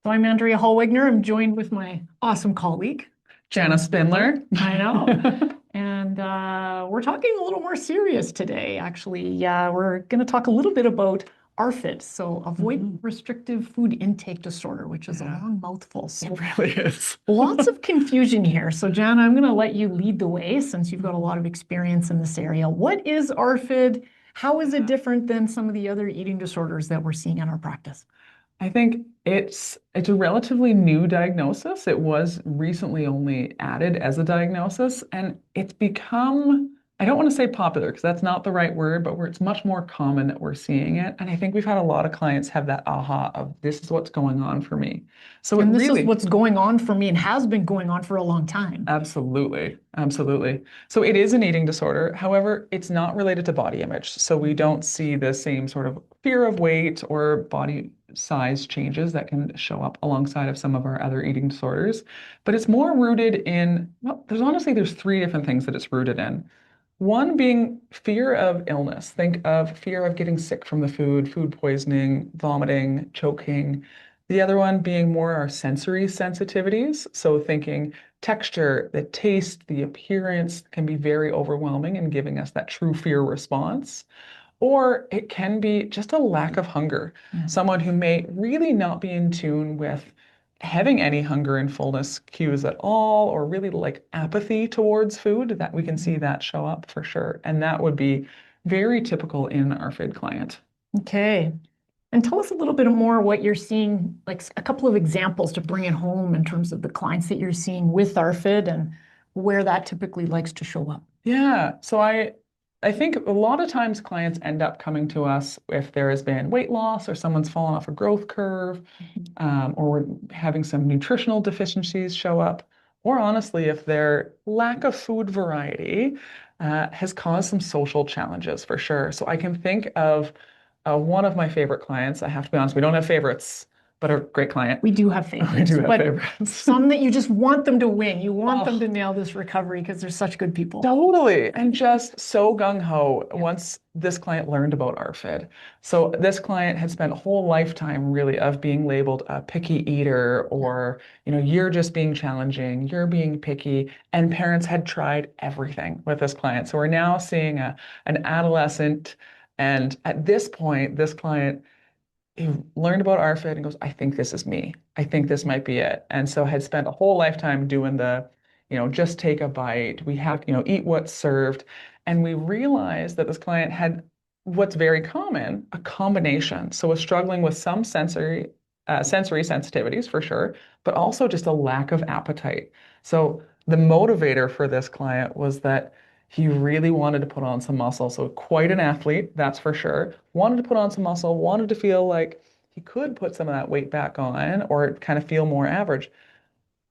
So I'm Andrea Holwegner. I'm joined with my awesome colleague, Jana Spindler. I know. And we're talking a little more serious today, actually. We're going to talk a little bit about ARFID, so Avoidant Restrictive Food Intake Disorder, which is a long mouthful. So It really is. lots of confusion here. So Jana, I'm going to let you lead the way since you've got a lot of experience in this area. What is ARFID? How is it different than some of the other eating disorders that we're seeing in our practice? I think it's a relatively new diagnosis. It was recently only added as a diagnosis, and it's become, I don't want to say popular because that's not the right word, but where it's much more common that we're seeing it. And I think we've had a lot of clients have that aha of this is what's going on for me. So it And this is really, what's going on for me and has been going on for a long time. absolutely, absolutely. So it is an eating disorder. However, it's not related to body image. So we don't see the same sort of fear of weight or body size changes that can show up alongside of some of our other eating disorders. But it's more rooted in, well, there's three different things that it's rooted in. One being fear of illness. Think of fear of getting sick from the food, food poisoning, vomiting, choking. The other one being more our sensory sensitivities. So thinking texture, the taste, the appearance can be very overwhelming and giving us that true fear response. Or it can be just a lack of hunger. Yeah. Someone who may really not be in tune with having any hunger and fullness cues at all, or really like apathy towards food, that we can see that show up for sure. And that would be very typical in our FID client. Okay. And tell us a little bit more what you're seeing, like a couple of examples to bring it home in terms of the clients that you're seeing with ARFID and where that typically likes to show up. Yeah, so I think a lot of times clients end up coming to us if there has been weight loss or someone's fallen off a growth curve, or we're having some nutritional deficiencies show up, or honestly, if their lack of food variety has caused some social challenges for sure. So I can think of one of my favorite clients. I have to be honest, we don't have favorites, but a great client. We do have We favorites, do have but favorites. some that you just want them to win. You want them Oh, to nail this recovery because they're such good people. totally. And just so gung-ho Yeah. once this client learned about ARFID. So this client had spent a whole lifetime really of being labeled a picky eater or, you're just being challenging, you're being picky. And parents had tried everything with this client. So we're now seeing an adolescent. And at this point, this client he learned about ARFID and goes, I think this is me. I think this might be it. And so had spent a whole lifetime doing just take a bite. We have, eat what's served. And we realized that this client had what's very common, a combination. So was struggling with some sensory sensitivities for sure, but also just a lack of appetite. So the motivator for this client was that he really wanted to put on some muscle. So quite an athlete, that's for sure. Wanted to put on some muscle, wanted to feel like he could put some of that weight back on or kind of feel more average.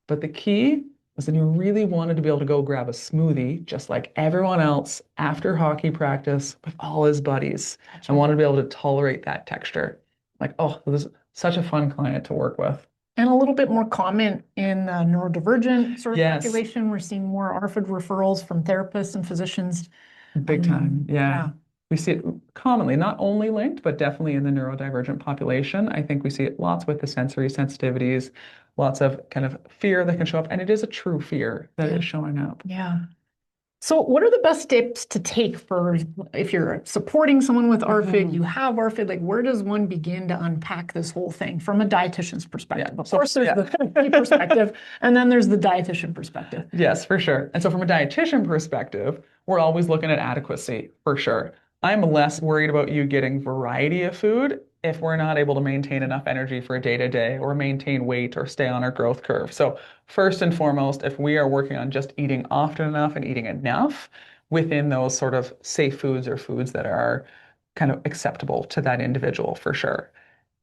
But the key was that he really wanted to be able to go grab a smoothie just like everyone else after hockey practice with all his buddies and wanted to be able to tolerate that texture. Like, oh, this is such a fun client to work with. And a little bit more common in the neurodivergent sort of Yes, population. We're seeing more ARFID referrals from therapists and physicians. big time. Yeah. Yeah. We see it commonly, not only linked, but definitely in the neurodivergent population. I think we see it lots with the sensory sensitivities, lots of kind of fear that can show up. And it is a true fear that is showing up. Yeah. So what are the best steps to take for if you're supporting someone with ARFID, you have ARFID, like where does one begin to unpack this whole thing from a dietitian's perspective? Yeah. Of course, there's the therapy perspective, and then there's the dietitian perspective. Yes, for sure. And so from a dietitian perspective, we're always looking at adequacy for sure. I'm less worried about you getting variety of food if we're not able to maintain enough energy for a day to day or maintain weight or stay on our growth curve. So first and foremost, if we are working on just eating often enough and eating enough within those sort of safe foods or foods that are kind of acceptable to that individual for sure.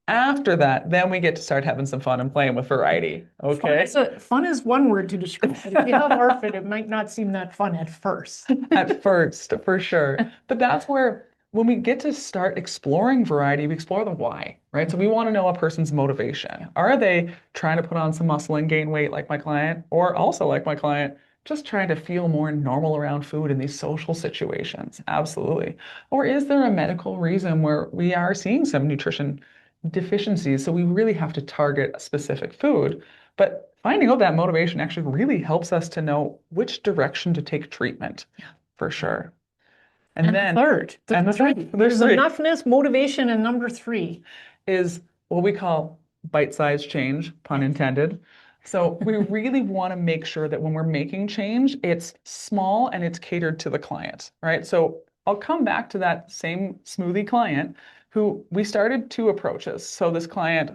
After that, then we get to start having some fun and playing with variety. Okay. Fun is one word to describe it. If you have ARFID, it might not seem that fun at first. At first, for sure. But that's where, when we get to start exploring variety, we explore the why, right? So we want to know a person's motivation. Are they trying to put on some muscle and gain weight like my client, or also like my client, just trying to feel more normal around food in these social situations? Absolutely. Or is there a medical reason where we are seeing some nutrition deficiencies. So we really have to target a specific food. But finding out that motivation actually really helps us to know which direction to take treatment, for sure. And then, the third, and the third, there's three, enoughness, motivation, and number three is what we call bite-sized change, pun intended. So we really want to make sure that when we're making change, it's small and it's catered to the client, right? So I'll come back to that same smoothie client who we started two approaches. So this client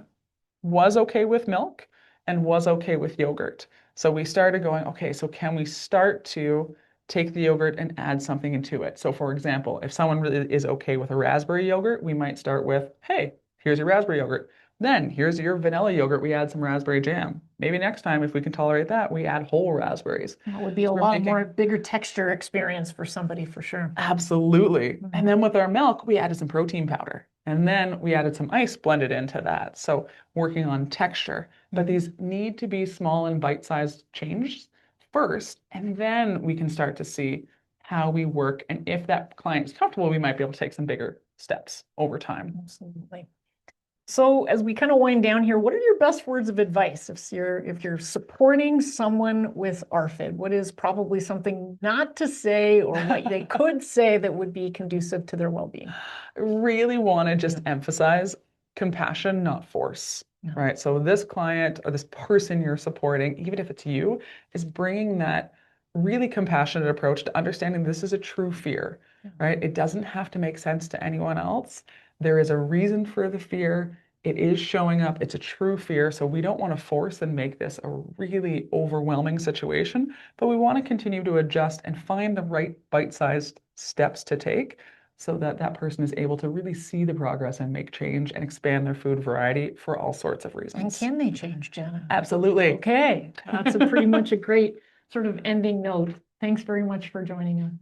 was okay with milk and was okay with yogurt. So we started going, okay, so can we start to take the yogurt and add something into it? So for example, if someone really is okay with a raspberry yogurt, we might start with, hey, here's your raspberry yogurt. Then here's your vanilla yogurt, we add some raspberry jam. Maybe next time, if we can tolerate that, we add whole raspberries. That would be a lot more bigger texture experience for somebody for sure. Absolutely. And then with our milk, we added some protein powder. And then we added some ice blended into that. So working on texture. But these need to be small and bite-sized changes first, and then we can start to see how we work. And if that client is comfortable, we might be able to take some bigger steps over time. Absolutely. So as we kind of wind down here, what are your best words of advice if you're supporting someone with ARFID? What is probably something not to say or what they could say that would be conducive to their well-being? Really want to just emphasize compassion, not force, right? So this client or this person you're supporting, even if it's you, is bringing that really compassionate approach to understanding this is a true fear, right? It doesn't have to make sense to anyone else. There is a reason for the fear. It is showing up. It's a true fear. So we don't want to force and make this a really overwhelming situation, but we want to continue to adjust and find the right bite-sized steps to take so that that person is able to really see the progress and make change and expand their food variety for all sorts of reasons. And can they change, Jana? Absolutely. Okay, that's pretty much a great sort of ending note. Thanks very much for joining us.